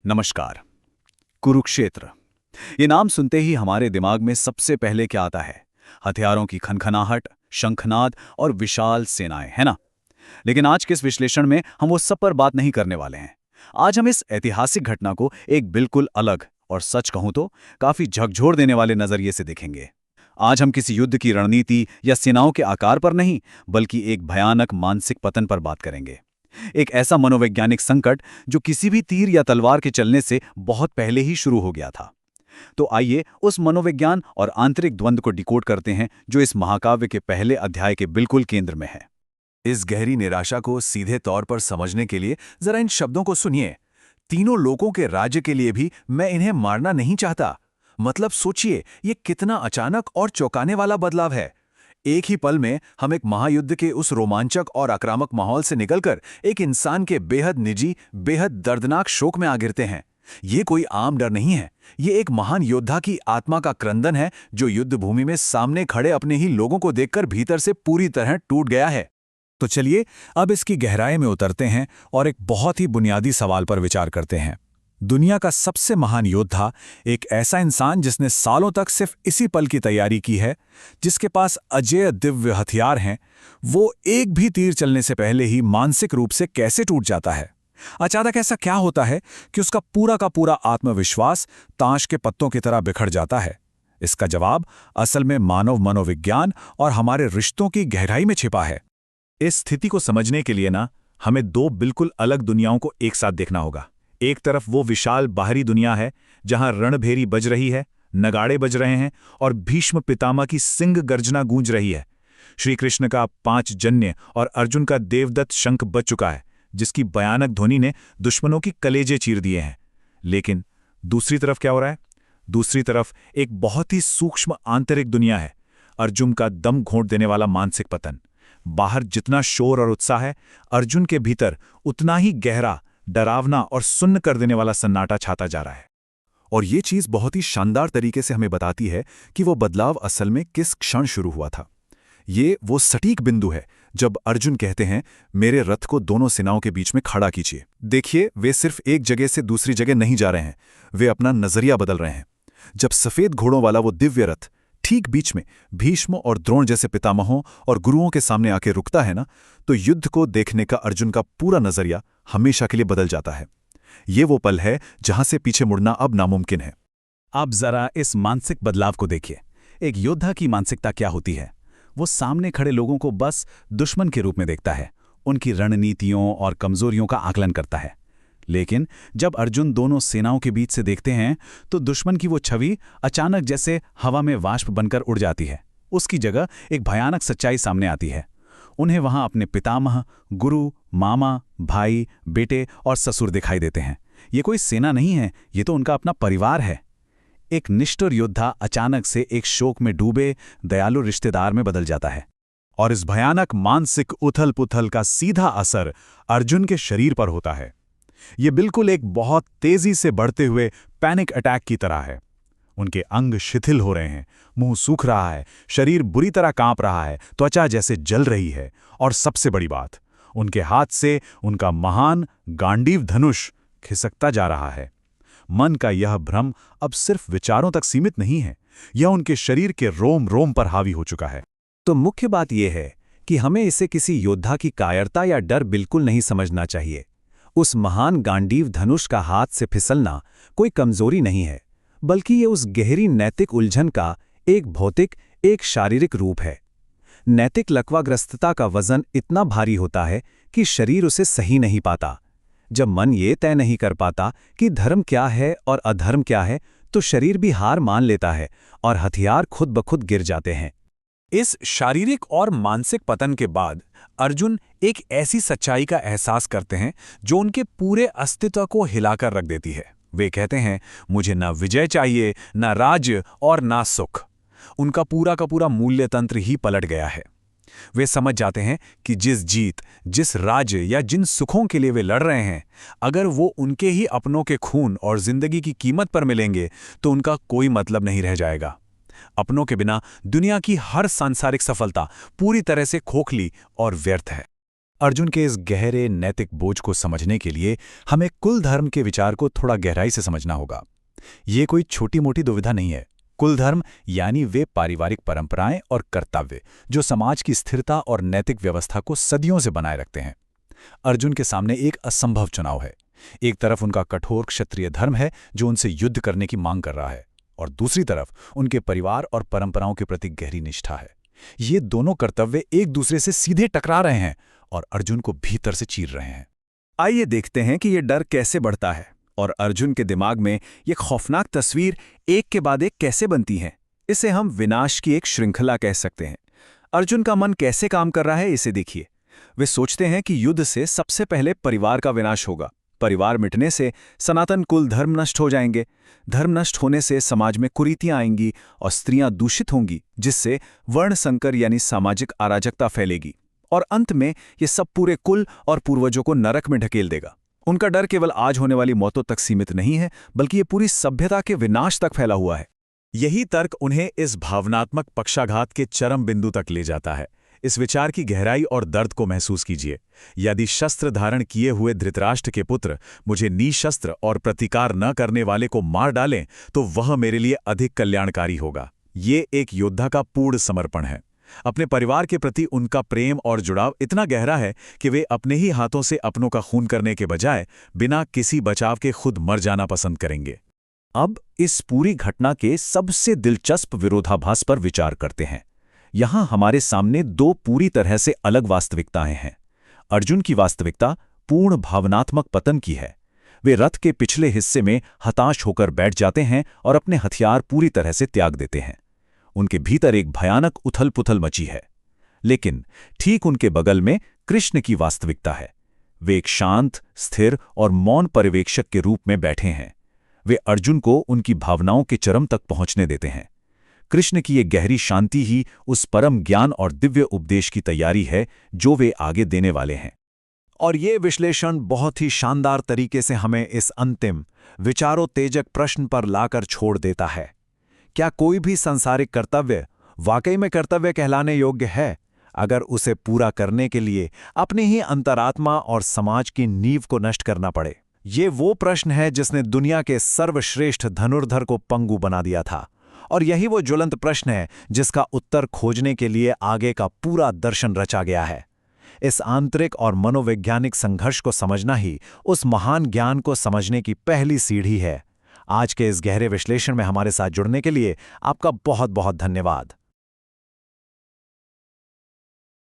नमस्कार। कुरुक्षेत्र, ये नाम सुनते ही हमारे दिमाग में सबसे पहले क्या आता है? हथियारों की खनखनाहट, शंखनाद और विशाल सेनाएं, है ना? लेकिन आज के इस विश्लेषण में हम वो सब पर बात नहीं करने वाले हैं। आज हम इस ऐतिहासिक घटना को एक बिल्कुल अलग और सच कहूं तो काफी झकझोर देने वाले नजरिए से देखेंगे। आज हम किसी युद्ध की रणनीति या सेनाओं के आकार पर नहीं, बल्कि एक भयानक मानसिक पतन पर बात करेंगे। एक ऐसा मनोवैज्ञानिक संकट जो किसी भी तीर या तलवार के चलने से बहुत पहले ही शुरू हो गया था। तो आइए उस मनोविज्ञान और आंतरिक द्वंद्व को डिकोड करते हैं जो इस महाकाव्य के पहले अध्याय के बिल्कुल केंद्र में है। इस गहरी निराशा को सीधे तौर पर समझने के लिए जरा इन शब्दों को सुनिए। तीनों लोगों के राज्य के लिए भी मैं इन्हें मारना नहीं चाहता। मतलब सोचिए, ये कितना अचानक और चौंकाने वाला बदलाव है। एक ही पल में हम एक महायुद्ध के उस रोमांचक और आक्रामक माहौल से निकलकर एक इंसान के बेहद निजी, बेहद दर्दनाक शोक में आ गिरते हैं। ये कोई आम डर नहीं है, ये एक महान योद्धा की आत्मा का क्रंदन है जो युद्ध भूमि में सामने खड़े अपने ही लोगों को देखकर भीतर से पूरी तरह टूट गया है। तो चलिए अब इसकी गहराई में उतरते हैं और एक बहुत ही बुनियादी सवाल पर विचार करते हैं। दुनिया का सबसे महान योद्धा, एक ऐसा इंसान जिसने सालों तक सिर्फ इसी पल की तैयारी की है, जिसके पास अजेय दिव्य हथियार हैं, वो एक भी तीर चलने से पहले ही मानसिक रूप से कैसे टूट जाता है? अचानक ऐसा क्या होता है कि उसका पूरा का पूरा आत्मविश्वास ताश के पत्तों की तरह बिखर जाता है? इसका जवाब असल में मानव मनोविज्ञान और हमारे रिश्तों की गहराई में छिपा है। इस स्थिति को समझने के लिए हमें दो बिल्कुल अलग दुनियाओं को एक साथ देखना होगा। एक तरफ वो विशाल बाहरी दुनिया है जहां रणभेरी बज रही है, नगाड़े बज रहे हैं और भीष्म पितामह की सिंह गर्जना गूंज रही है। श्री कृष्ण का 5 जन्य और अर्जुन का देवदत्त शंख बज चुका है, जिसकी भयानक ध्वनि ने दुश्मनों की कलेजे चीर दिए हैं। लेकिन दूसरी तरफ क्या हो रहा है? दूसरी तरफ एक बहुत ही सूक्ष्म आंतरिक दुनिया है। अर्जुन का दम घोंट देने वाला मानसिक पतन। बाहर जितना शोर और उत्साह है, अर्जुन के भीतर उतना ही गहरा, डरावना और सुन्न कर देने वाला सन्नाटा छाता जा रहा है। और ये चीज बहुत ही शानदार तरीके से हमें बताती है कि वो बदलाव असल में किस क्षण शुरू हुआ था। ये वो सटीक बिंदु है जब अर्जुन कहते हैं, मेरे रथ को दोनों सेनाओं के बीच में खड़ा कीजिए। देखिए, वे सिर्फ एक जगह से दूसरी जगह नहीं जा रहे हैं, वे अपना नजरिया बदल रहे हैं। जब सफेद घोड़ों वाला वो दिव्य रथ ठीक बीच में भीष्म और द्रोण जैसे पितामहों और गुरुओं के सामने आके रुकता है तो युद्ध को देखने का अर्जुन का पूरा नजरिया हमेशा के लिए बदल जाता है। ये वो पल है जहां से पीछे मुड़ना अब नामुमकिन है। आप जरा इस मानसिक बदलाव को देखिए। एक योद्धा की मानसिकता क्या होती है? वो सामने खड़े लोगों को बस दुश्मन के रूप में देखता है, उनकी रणनीतियों और कमजोरियों का आकलन करता है। लेकिन जब अर्जुन दोनों सेनाओं के बीच से देखते हैं तो दुश्मन की वो छवि अचानक जैसे हवा में वाष्प बनकर उड़ जाती है। उसकी जगह एक भयानक सच्चाई सामने आती है। उन्हें वहां अपने पितामह, गुरु, मामा, भाई, बेटे और ससुर दिखाई देते हैं। ये कोई सेना नहीं है, ये तो उनका अपना परिवार है। एक निष्ठुर योद्धा अचानक से एक शोक में डूबे दयालु रिश्तेदार में बदल जाता है। और इस भयानक मानसिक उथल पुथल का सीधा असर अर्जुन के शरीर पर होता है। ये बिल्कुल एक बहुत तेजी से बढ़ते हुए पैनिक अटैक की तरह है। उनके अंग शिथिल हो रहे हैं, मुंह सूख रहा है, शरीर बुरी तरह कांप रहा है, त्वचा जैसे जल रही है और सबसे बड़ी बात, उनके हाथ से उनका महान गांडीव धनुष खिसकता जा रहा है। मन का यह भ्रम अब सिर्फ विचारों तक सीमित नहीं है, यह उनके शरीर के रोम रोम पर हावी हो चुका है। तो मुख्य बात यह है कि हमें इसे किसी योद्धा की कायरता या डर बिल्कुल नहीं समझना चाहिए। उस महान गांडीव धनुष का हाथ से फिसलना कोई कमजोरी नहीं है, बल्कि ये उस गहरी नैतिक उलझन का एक भौतिक, एक शारीरिक रूप है। नैतिक लकवाग्रस्तता का वजन इतना भारी होता है कि शरीर उसे सही नहीं पाता। जब मन ये तय नहीं कर पाता कि धर्म क्या है और अधर्म क्या है, तो शरीर भी हार मान लेता है और हथियार खुद ब खुद गिर जाते हैं। इस शारीरिक और मानसिक पतन के बाद अर्जुन एक ऐसी सच्चाई का एहसास करते हैं जो उनके पूरे अस्तित्व को हिलाकर रख देती है। वे कहते हैं, मुझे ना विजय चाहिए, ना राज्य और ना सुख। उनका पूरा का पूरा मूल्य तंत्र ही पलट गया है। वे समझ जाते हैं कि जिस जीत, जिस राज्य या जिन सुखों के लिए वे लड़ रहे हैं, अगर वो उनके ही अपनों के खून और जिंदगी की कीमत पर मिलेंगे तो उनका कोई मतलब नहीं रह जाएगा। अपनों के बिना दुनिया की हर सांसारिक सफलता पूरी तरह से खोखली और व्यर्थ है। अर्जुन के इस गहरे नैतिक बोझ को समझने के लिए हमें कुल धर्म के विचार को थोड़ा गहराई से समझना होगा। ये कोई छोटी मोटी दुविधा नहीं है। कुल धर्म यानी वे पारिवारिक परंपराएं और कर्तव्य जो समाज की स्थिरता और नैतिक व्यवस्था को सदियों से बनाए रखते हैं। अर्जुन के सामने एक असंभव चुनाव है। एक तरफ उनका कठोर क्षत्रिय धर्म है जो उनसे युद्ध करने की मांग कर रहा है, और दूसरी तरफ उनके परिवार और परंपराओं के प्रति गहरी निष्ठा है। ये दोनों कर्तव्य एक दूसरे से सीधे टकरा रहे हैं और अर्जुन को भीतर से चीर रहे हैं। आइए देखते हैं कि ये डर कैसे बढ़ता है और अर्जुन के दिमाग में ये खौफनाक तस्वीर एक के बाद एक कैसे बनती है। इसे हम विनाश की एक श्रृंखला कह सकते हैं। अर्जुन का मन कैसे काम कर रहा है, इसे देखिए। वे सोचते हैं कि युद्ध से सबसे पहले परिवार का विनाश होगा। परिवार मिटने से सनातन कुल धर्म नष्ट हो जाएंगे। धर्म नष्ट होने से समाज में कुरीतियां आएंगी और स्त्रियां दूषित होंगी, जिससे वर्ण संकर यानी सामाजिक अराजकता फैलेगी। और अंत में ये सब पूरे कुल और पूर्वजों को नरक में ढकेल देगा। उनका डर केवल आज होने वाली मौतों तक सीमित नहीं है, बल्कि ये पूरी सभ्यता के विनाश तक फैला हुआ है। यही तर्क उन्हें इस भावनात्मक पक्षाघात के चरम बिंदु तक ले जाता है। इस विचार की गहराई और दर्द को महसूस कीजिए। यदि शस्त्र धारण किए हुए धृतराष्ट्र के पुत्र मुझे निशस्त्र और प्रतिकार न करने वाले को मार डालें तो वह मेरे लिए अधिक कल्याणकारी होगा। ये एक योद्धा का पूर्ण समर्पण है। अपने परिवार के प्रति उनका प्रेम और जुड़ाव इतना गहरा है कि वे अपने ही हाथों से अपनों का खून करने के बजाय बिना किसी बचाव के खुद मर जाना पसंद करेंगे। अब इस पूरी घटना के सबसे दिलचस्प विरोधाभास पर विचार करते हैं। यहां हमारे सामने दो पूरी तरह से अलग वास्तविकताएं हैं। अर्जुन की वास्तविकता पूर्ण भावनात्मक पतन की है। वे रथ के पिछले हिस्से में हताश होकर बैठ जाते हैं और अपने हथियार पूरी तरह से त्याग देते हैं। उनके भीतर एक भयानक उथल-पुथल मची है। लेकिन ठीक उनके बगल में कृष्ण की वास्तविकता है। वे एक शांत, स्थिर और मौन पर्यवेक्षक के रूप में बैठे हैं। वे अर्जुन को उनकी भावनाओं के चरम तक पहुंचने देते हैं। कृष्ण की ये गहरी शांति ही उस परम ज्ञान और दिव्य उपदेश की तैयारी है जो वे आगे देने वाले हैं। और ये विश्लेषण बहुत ही शानदार तरीके से हमें इस अंतिम विचारोत्तेजक प्रश्न पर लाकर छोड़ देता है। क्या कोई भी सांसारिक कर्तव्य वाकई में कर्तव्य कहलाने योग्य है, अगर उसे पूरा करने के लिए अपनी ही अंतरात्मा और समाज की नींव को नष्ट करना पड़े? ये वो प्रश्न है जिसने दुनिया के सर्वश्रेष्ठ धनुर्धर को पंगु बना दिया था, और यही वो ज्वलंत प्रश्न है जिसका उत्तर खोजने के लिए आगे का पूरा दर्शन रचा गया है। इस आंतरिक और मनोवैज्ञानिक संघर्ष को समझना ही उस महान ज्ञान को समझने की पहली सीढ़ी है। आज के इस गहरे विश्लेषण में हमारे साथ जुड़ने के लिए आपका बहुत बहुत धन्यवाद।